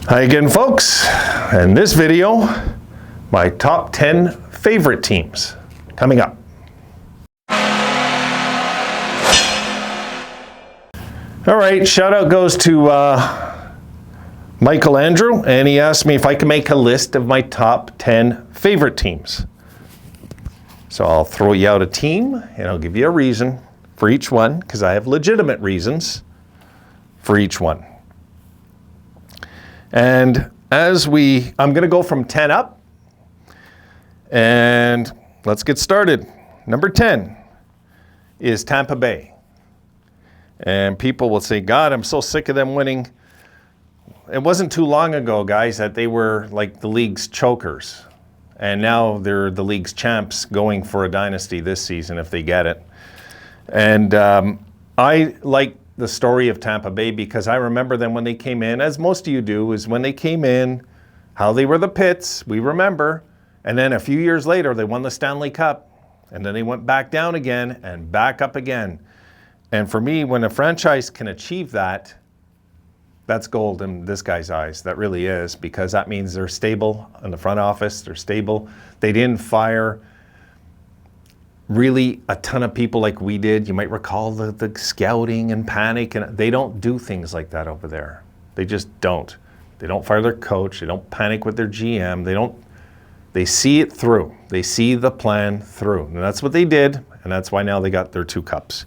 Hi again, folks. In this video, my top 10 favorite teams coming up. All right, shout out goes to Michael Andrew, and he asked me if I can make a list of my top 10 favorite teams. So I'll throw you out a team, and I'll give you a reason for each one, because I have legitimate reasons for each one. And I'm going to go from 10 up, and let's get started. Number 10 is Tampa Bay. And people will say, God, I'm so sick of them winning. It wasn't too long ago, guys, that they were like the league's chokers. And now they're the league's champs going for a dynasty this season if they get it. And I like the story of Tampa Bay because I remember them when they came in, as most of you do, is when they came in, how they were the Pits, we remember. And then a few years later, they won the Stanley Cup. And then they went back down again and back up again. And for me, when a franchise can achieve that, that's gold in this guy's eyes. That really is, because that means they're stable in the front office. They're stable. They didn't fire really a ton of people like we did. You might recall the scouting and panic. And they don't do things like that over there. They just don't. They don't fire their coach. They don't panic with their GM. They see it through. They see the plan through. And that's what they did. And that's why now they got their 2 cups.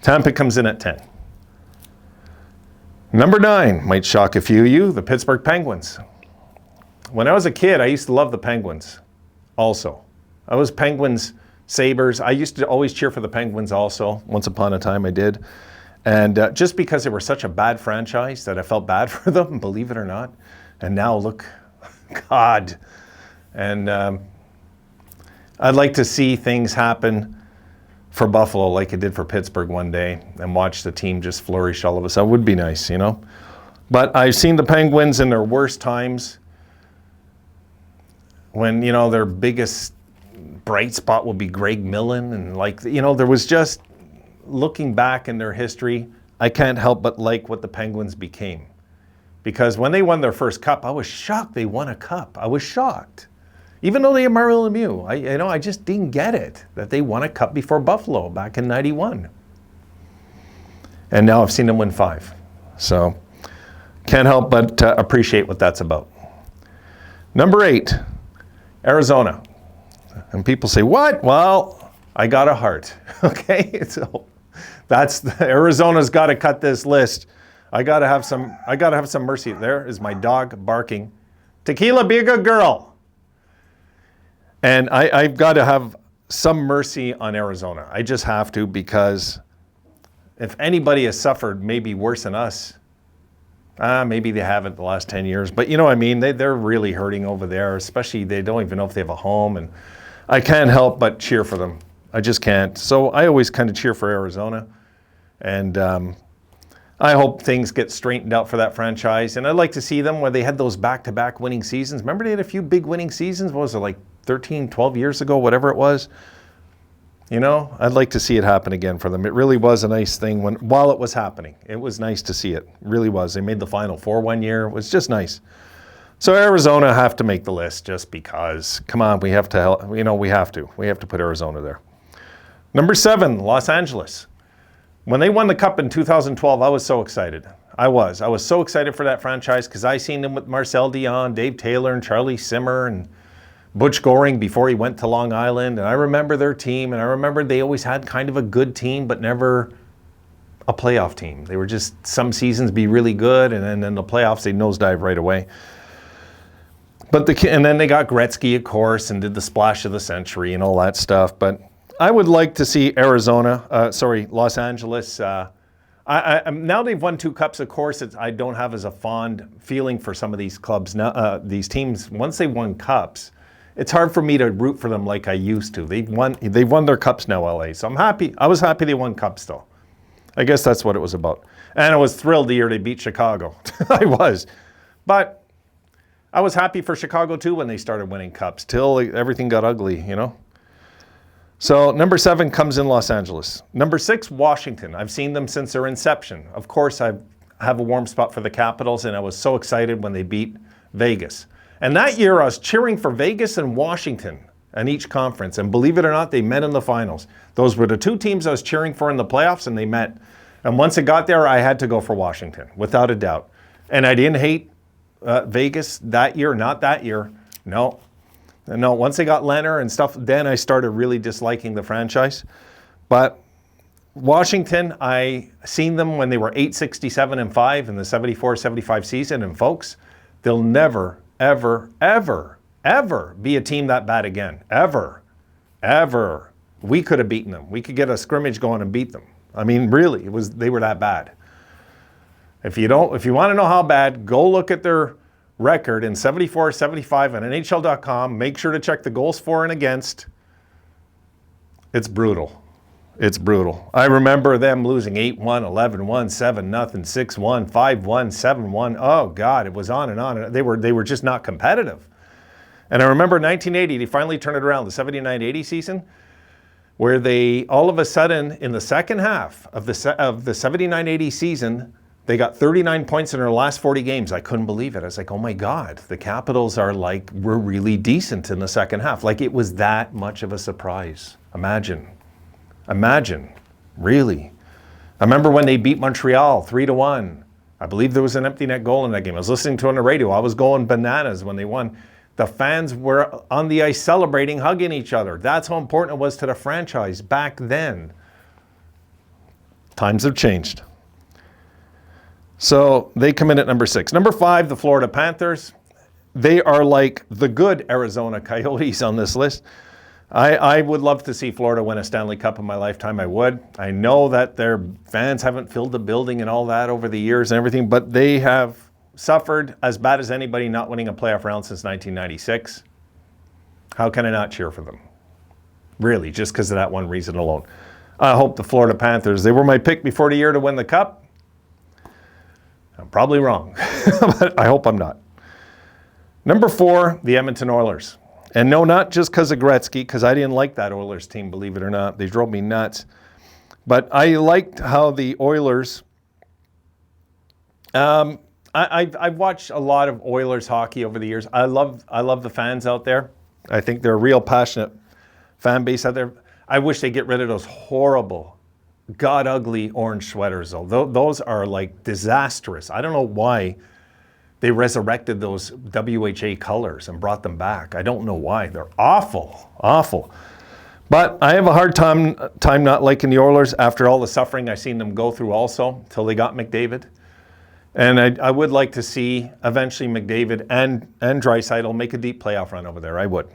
Tampa comes in at 10. Number 9, might shock a few of you, the Pittsburgh Penguins. When I was a kid, I used to love the Penguins also. I was Penguins, Sabres. I used to always cheer for the Penguins also. Once upon a time I did. And just because they were such a bad franchise that I felt bad for them, believe it or not. And now look, God. And I'd like to see things happen for Buffalo like it did for Pittsburgh one day and watch the team just flourish all of a sudden. Would be nice, you know. But I've seen the Penguins in their worst times when, you know, their biggest bright spot will be Greg Millen. And like, you know, there was just, looking back in their history, I can't help but like what the Penguins became. Because when they won their first cup, I was shocked they won a cup. I was shocked. Even though they had Mario Lemieux, I just didn't get it, that they won a cup before Buffalo back in '91. And now I've seen them win 5. So can't help but appreciate what that's about. Number 8, Arizona. And people say, what? Well, I got a heart, okay? So Arizona's got to cut this list. I got to have some mercy. There is my dog barking. Tequila, be a good girl. And I've got to have some mercy on Arizona. I just have to, because if anybody has suffered maybe worse than us, maybe they haven't the last 10 years. But you know what I mean? They're really hurting over there, especially they don't even know if they have a home. And I can't help but cheer for them. I just can't. So I always kind of cheer for Arizona. And I hope things get straightened out for that franchise. And I'd like to see them where they had those back-to-back winning seasons. Remember they had a few big winning seasons? What was it, like 13, 12 years ago, whatever it was? You know, I'd like to see it happen again for them. It really was a nice thing while it was happening. It was nice to see it. It really was. They made the Final Four one year. It was just nice. So Arizona have to make the list just because. Come on, we have to, you know, we have to. We have to put Arizona there. Number 7, Los Angeles. When they won the Cup in 2012, I was so excited. I was so excited for that franchise because I seen them with Marcel Dion, Dave Taylor, and Charlie Simmer, and Butch Goring before he went to Long Island. And I remember their team, and I remember they always had kind of a good team, but never a playoff team. They were just, some seasons be really good, and then in the playoffs, they nosedive right away. And then they got Gretzky, of course, and did the splash of the century and all that stuff. But I would like to see Los Angeles. Now they've won 2 cups, of course, I don't have as a fond feeling for some of these clubs now. These teams, once they won cups, it's hard for me to root for them like I used to. They've won their cups now, LA. So I'm happy. I was happy they won cups still. I guess that's what it was about. And I was thrilled the year they beat Chicago. I was. But I was happy for Chicago too when they started winning cups, till everything got ugly, you know. So number 7 comes in Los Angeles. Number 6, Washington. I've seen them since their inception. Of course, have a warm spot for the Capitals, and I was so excited when they beat Vegas. And that year, I was cheering for Vegas and Washington in each conference. And believe it or not, they met in the finals. Those were the two teams I was cheering for in the playoffs, and they met. And once it got there, I had to go for Washington, without a doubt. And I didn't hate Vegas that year, not that year. No. Once they got Leonard and stuff, then I started really disliking the franchise. But Washington, I seen them when they were 8-67-5 in the 74-75 season. And folks, they'll never, ever, ever, ever be a team that bad again. Ever. Ever. We could have beaten them. We could get a scrimmage going and beat them. I mean, really, they were that bad. If you want to know how bad, go look at their record in 74-75 on NHL.com. Make sure to check the goals for and against. It's brutal. It's brutal. I remember them losing 8-1, 11-1, 7-0, 6-1, 5-1, 7-1. Oh God, it was on and on. They were just not competitive. And I remember 1980, they finally turned it around, the 79-80 season, where they all of a sudden in the second half of the 79-80 season, they got 39 points in their last 40 games. I couldn't believe it. I was like, oh my God, the Capitals we're really decent in the second half. Like it was that much of a surprise. Imagine, really. I remember when they beat Montreal 3-1. I believe there was an empty net goal in that game. I was listening to it on the radio. I was going bananas when they won. The fans were on the ice celebrating, hugging each other. That's how important it was to the franchise back then. Times have changed. So they come in at number 6. Number 5, the Florida Panthers. They are like the good Arizona Coyotes on this list. I would love to see Florida win a Stanley Cup in my lifetime. I would. I know that their fans haven't filled the building and all that over the years and everything, but they have suffered as bad as anybody not winning a playoff round since 1996. How can I not cheer for them? Really, just because of that one reason alone. I hope the Florida Panthers, they were my pick before the year to win the Cup. I'm probably wrong, but I hope I'm not. Number 4, the Edmonton Oilers. And no, not just because of Gretzky, because I didn't like that Oilers team, believe it or not. They drove me nuts. But I liked how the Oilers... I've watched a lot of Oilers hockey over the years. I love the fans out there. I think they're a real passionate fan base out there. I wish they get rid of those horrible, god-ugly orange sweaters, though. Those are like disastrous. I don't know why they resurrected those WHA colors and brought them back. I don't know why. They're awful, awful. But I have a hard time not liking the Oilers after all the suffering I've seen them go through also, till they got McDavid. And I would like to see eventually McDavid and Draisaitl make a deep playoff run over there. I would.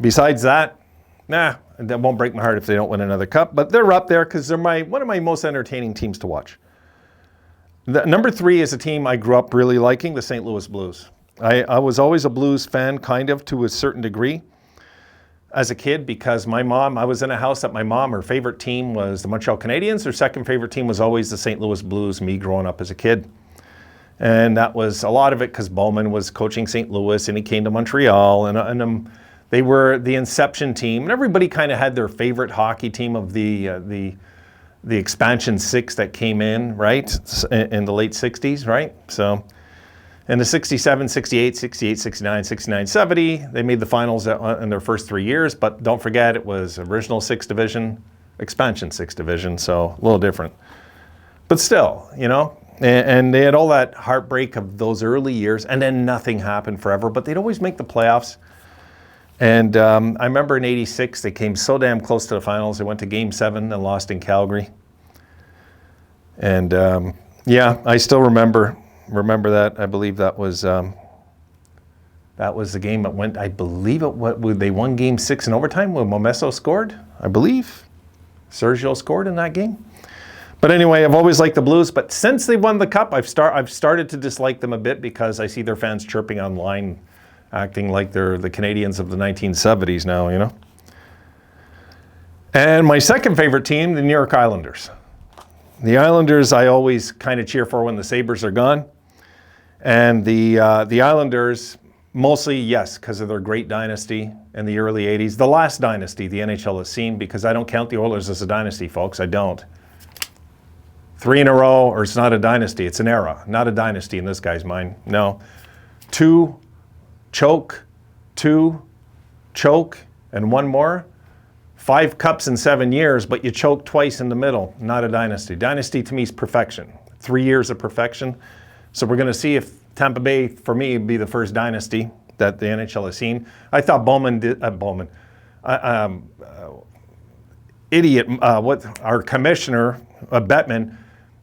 Besides that, that won't break my heart if they don't win another cup. But they're up there because they're one of my most entertaining teams to watch. Number 3 is a team I grew up really liking, the St. Louis Blues. I was always a Blues fan, kind of, to a certain degree. As a kid, because I was in a house that her favorite team was the Montreal Canadiens. Her second favorite team was always the St. Louis Blues, me growing up as a kid. And that was a lot of it because Bowman was coaching St. Louis and he came to Montreal. And they were the inception team. And everybody kind of had their favorite hockey team of the expansion 6 that came in, right, in the late 60s, right? So in the 67, 68, 68, 69, 69, 70, they made the finals in their first 3 years. But don't forget, it was original 6th division, expansion 6th division, so a little different. But still, and they had all that heartbreak of those early years, and then nothing happened forever. But they'd always make the playoffs. And I remember in '86, they came so damn close to the finals. They went to Game 7 and lost in Calgary. And I still remember that. I believe that was the game that went. I believe they won Game 6 in overtime when Momesso scored. I believe Sergio scored in that game. But anyway, I've always liked the Blues. But since they won the Cup, I've started to dislike them a bit because I see their fans chirping online, acting like they're the Canadians of the 1970s now, And my second favorite team, the New York Islanders. The Islanders I always kind of cheer for when the Sabres are gone. And the Islanders, mostly, yes, because of their great dynasty in the early 80s. The last dynasty the NHL has seen, because I don't count the Oilers as a dynasty, folks. I don't. 3 in a row, or it's not a dynasty. It's an era, not a dynasty in this guy's mind. No. 2, choke, 2, choke, and 1 more. 5 cups in 7 years, but you choke twice in the middle. Not a dynasty. Dynasty to me is perfection. 3 years of perfection. So we're going to see if Tampa Bay, for me, would be the first dynasty that the NHL has seen. I thought our commissioner, Bettman,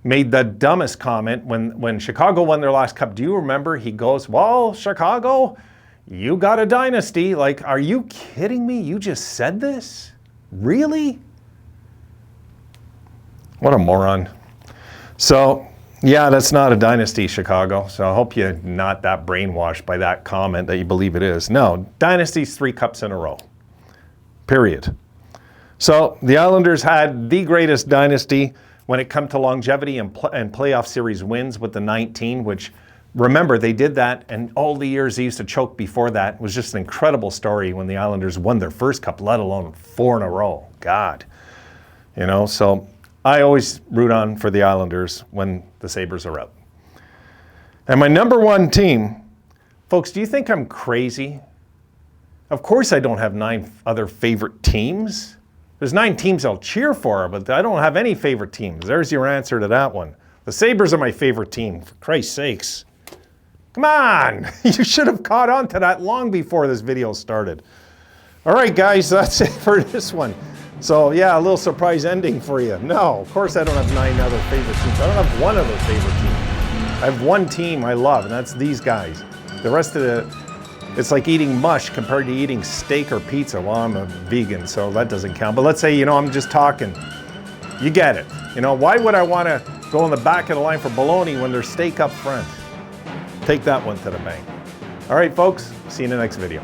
made the dumbest comment when Chicago won their last cup. Do you remember? He goes, well, Chicago, you got a dynasty. Like, are you kidding me? You just said this? Really? What a moron. So, yeah, that's not a dynasty, Chicago. So I hope you're not that brainwashed by that comment that you believe it is. No, dynasty's 3 cups in a row. Period. So the Islanders had the greatest dynasty when it comes to longevity and playoff series wins with the 19, which, remember, they did that, and all the years they used to choke before that. It was just an incredible story when the Islanders won their first cup, let alone 4 in a row. God. You know, so I always root on for the Islanders when the Sabres are out. And my number 1 team, folks, do you think I'm crazy? Of course I don't have 9 other favorite teams. There's 9 teams I'll cheer for, but I don't have any favorite teams. There's your answer to that one. The Sabres are my favorite team, for Christ's sakes. Come on, you should have caught on to that long before this video started. All right, guys, that's it for this one. So, yeah, a little surprise ending for you. No, of course I don't have 9 other favorite teams. I don't have 1 other favorite team. I have 1 team I love, and that's these guys. The rest of it's like eating mush compared to eating steak or pizza. Well, I'm a vegan, so that doesn't count. But let's say, you know, I'm just talking. You get it. You know, why would I want to go in the back of the line for bologna when there's steak up front? Take that one to the bank. All right, folks, see you in the next video.